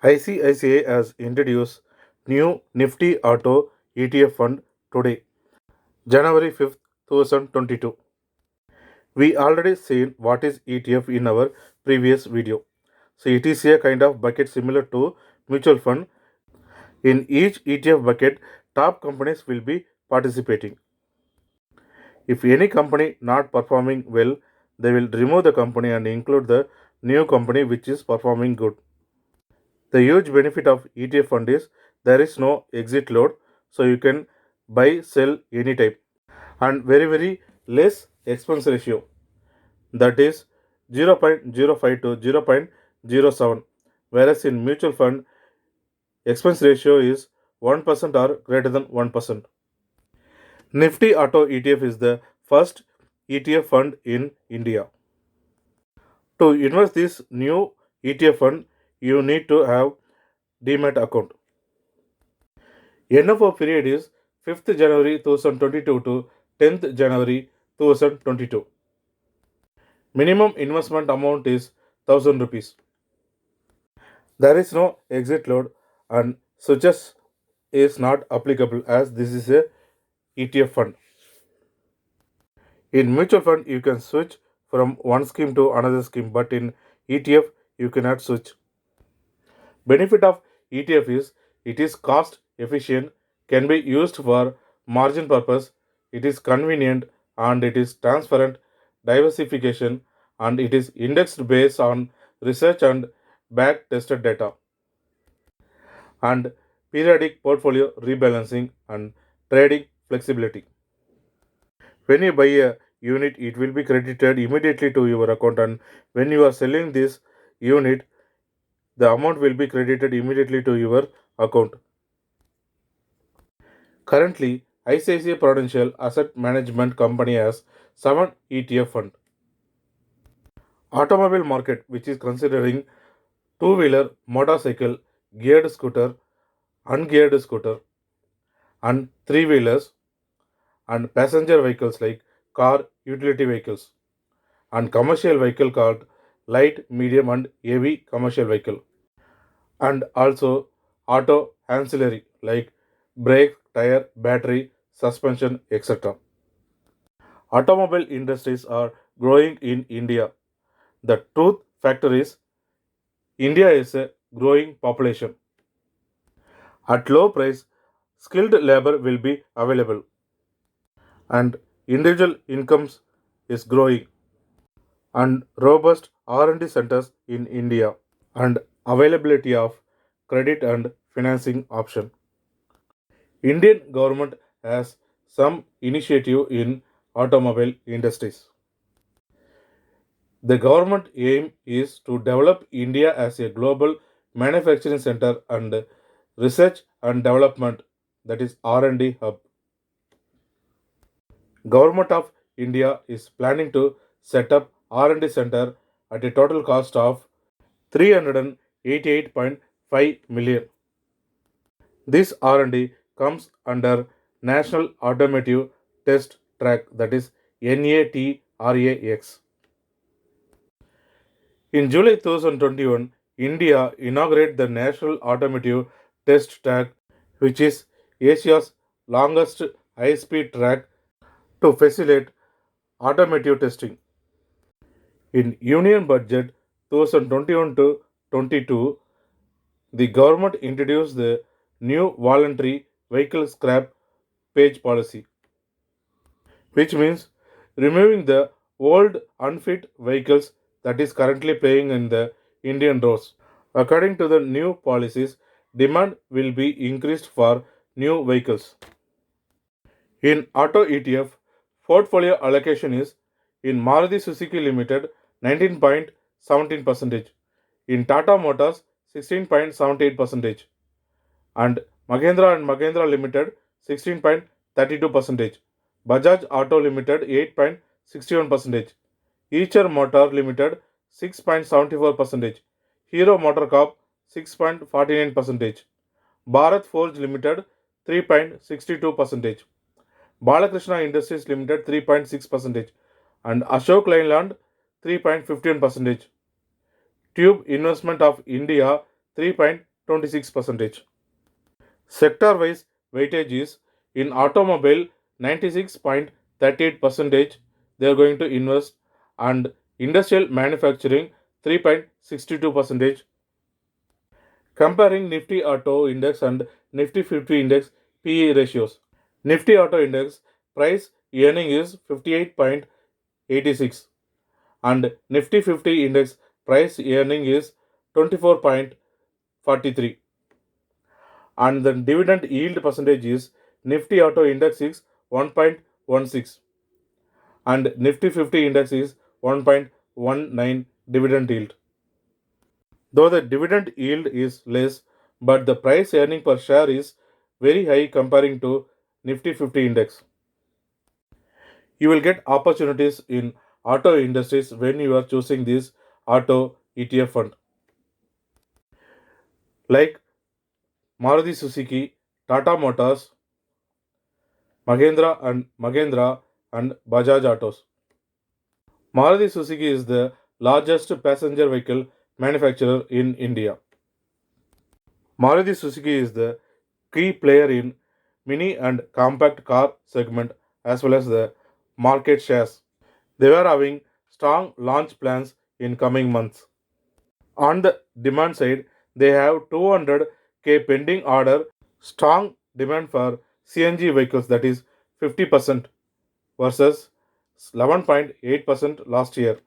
ICICI has introduced new Nifty Auto ETF fund today, January 5th, 2022. We already seen what is ETF in our previous video. So it is a kind of bucket similar to mutual fund. In each ETF bucket, top companies will be participating. If any company not performing well, they will remove the company and include the new company which is performing good. The huge benefit of ETF fund is there is no exit load, so you can buy, sell anytime, and very less expense ratio, that is 0.05 to 0.07, whereas in mutual fund expense ratio is 1% or greater than 1%. Nifty Auto ETF is the first ETF fund in India. To invest this new ETF fund, you need to have Demat account. NFO period is 5th January 2022 to 10th January 2022. Minimum investment amount is 1000 rupees. There is no exit load and switches is not applicable as this is a ETF fund. In mutual fund you can switch from one scheme to another scheme, but in ETF you cannot switch. Benefit of ETF is it is cost efficient, can be used for margin purpose, it is convenient and it is transparent, diversification, and it is indexed based on research and back tested data, and periodic portfolio rebalancing and trading flexibility. When you buy a unit, it will be credited immediately to your account, and when you are selling this unit, the amount will be credited immediately to your account. Currently, ICICI Prudential Asset Management Company has 7 ETF fund. Automobile market, which is considering two-wheeler, motorcycle, geared scooter, ungeared scooter, and three-wheelers, and passenger vehicles like car, utility vehicles, and commercial vehicle called light, medium, and heavy commercial vehicle, and also auto ancillary like brake, tire, battery, suspension, etc. Automobile industries are growing in India. The truth factor is India is a growing population. At low price, skilled labor will be available and individual incomes is growing, and robust R&D centers in India and availability of credit and financing option. Indian government has some initiative in automobile industries. The government aim is to develop India as a global manufacturing center and research and development, that is R&D hub. Government of India is planning to set up R&D center at a total cost of 388.5 million. This R&D comes under National Automotive Test Track, that is NATRAX. In July 2021, India inaugurated the National Automotive Test Track, which is Asia's longest high-speed track to facilitate automotive testing. In Union Budget 2021 to 22, the government introduced the new voluntary vehicle scrap page policy, which means removing the old unfit vehicles that is currently playing in the Indian roads. According to the new policies, demand will be increased for new vehicles. In auto ETF, portfolio allocation is in Maruti Suzuki Limited 19.17%, in Tata Motors 16.78%, and Mahindra Limited 16.32%, Bajaj Auto Limited 8.61%, Eicher Motor Limited 6.74%, Hero Motorcorp 6.49%, Bharat Forge Limited 3.62%, Balakrishna Industries Limited 3.6%, and Ashok Leyland 3.15%, Tube Investment of India 26%. Sector-wise weightage is in automobile 96.38% they are going to invest, and industrial manufacturing 3.62%. Comparing Nifty Auto Index and Nifty 50 Index PE ratios. Nifty Auto Index price earning is 58.86 and Nifty 50 Index price earning is 24.43, and the dividend yield percentage is Nifty Auto Index is 1.16 and Nifty 50 Index is 1.19 dividend yield. Though the dividend yield is less, but the price earning per share is very high comparing to Nifty 50 Index. You will get opportunities in auto industries when you are choosing this auto ETF fund, like Maruti Suzuki, Tata Motors, Mahindra and Bajaj Autos. Maruti Suzuki is the largest passenger vehicle manufacturer in India. Maruti Suzuki is the key player in mini and compact car segment as well as the market shares. They were having strong launch plans in coming months. On the demand side, they have 200k pending order, strong demand for CNG vehicles, that is 50% versus 11.8% last year.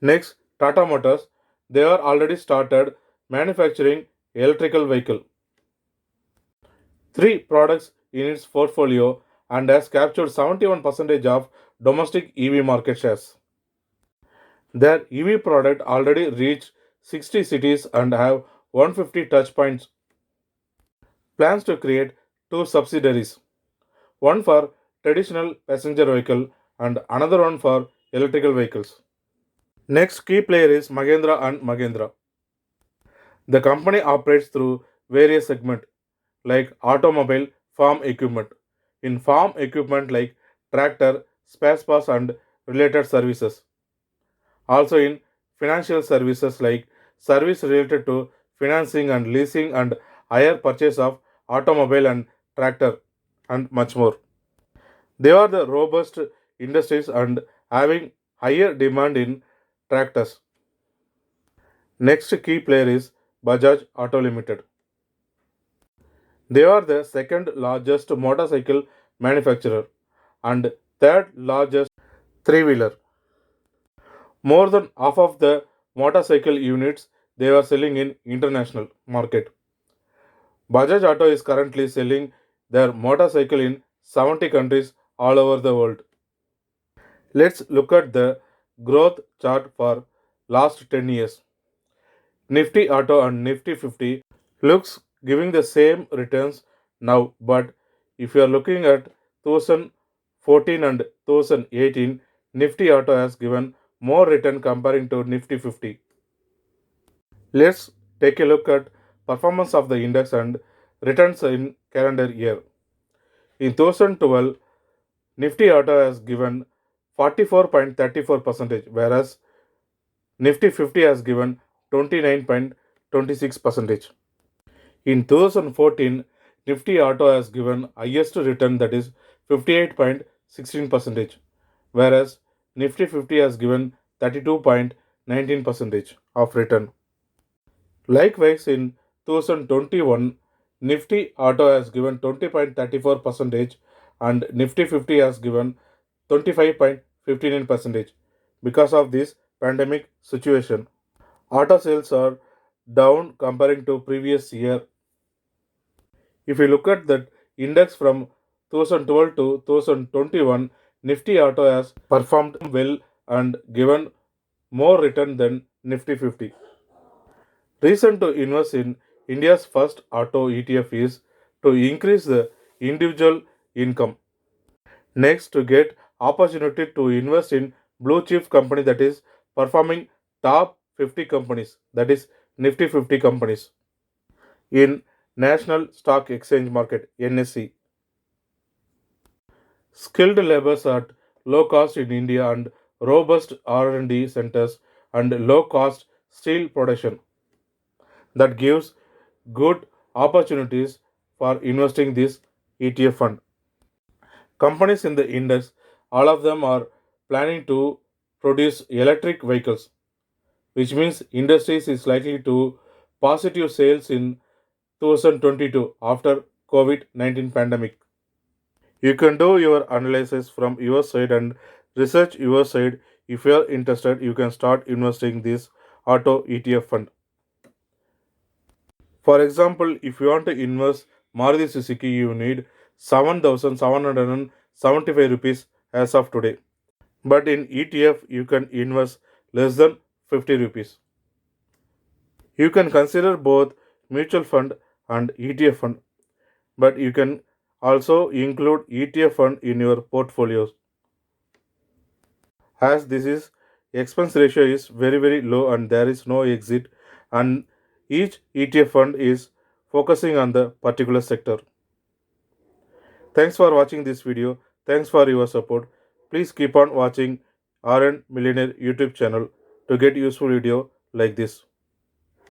Next, Tata Motors, they are already started manufacturing electrical vehicle. Three products in its portfolio and has captured 71% of domestic EV market shares. Their EV product already reached 60 cities and have 150 touch points. Plans to create two subsidiaries, one for traditional passenger vehicle and another one for electrical vehicles. Next key player is Mahindra and Mahindra. The company operates through various segments like automobile, farm equipment. In farm equipment like tractor, spare parts and related services. Also in financial services like service related to financing and leasing and hire purchase of automobile and tractor and much more. They are the robust industries and having higher demand in tractors. Next key player is Bajaj Auto Limited. They are the second largest motorcycle manufacturer and third largest three wheeler. More than half of the motorcycle units they are selling in international market. Bajaj Auto is currently selling their motorcycle in 70 countries all over the world. Let's look at the growth chart for last 10 years. Nifty Auto and Nifty 50 looks giving the same returns now, but if you are looking at 2014 and 2018, Nifty Auto has given more return comparing to Nifty 50. Let's take a look at performance of the index and returns in calendar year. In 2012, Nifty Auto has given 44.34%, whereas Nifty 50 has given 29.26%. In 2014, Nifty Auto has given highest return, that is 58.16%, whereas Nifty 50 has given 32.19% of return. Likewise, in 2021, Nifty Auto has given 20.34% and Nifty 50 has given 25.59%. Because of this pandemic situation, auto sales are down comparing to previous year. If you look at that index from 2012 to 2021, Nifty Auto has performed well and given more return than Nifty 50. Reason to invest in India's first auto ETF is to increase the individual income. Next, to get opportunity to invest in blue chip company, that is performing top 50 companies, that is Nifty 50 companies in National Stock Exchange Market NSE. Skilled labors at low cost in India and robust R&D centers and low cost steel production that gives good opportunities for investing this ETF fund. Companies in the index, all of them are planning to produce electric vehicles, which means industries is likely to positive sales in 2022 after COVID-19 pandemic. You can do your analysis from your side and research your side. If you are interested, you can start investing this auto ETF fund. For example, if you want to invest Maruti Suzuki, you need 7,775 rupees as of today. But in ETF, you can invest less than 50 rupees. You can consider both mutual fund and ETF fund, but you can also include ETF fund in your portfolios. As this is expense ratio is very low and there is no exit, and each ETF fund is focusing on the particular sector. Thanks for watching this video. Thanks for your support. Please keep on watching RN Millionaire YouTube channel to get useful video like this.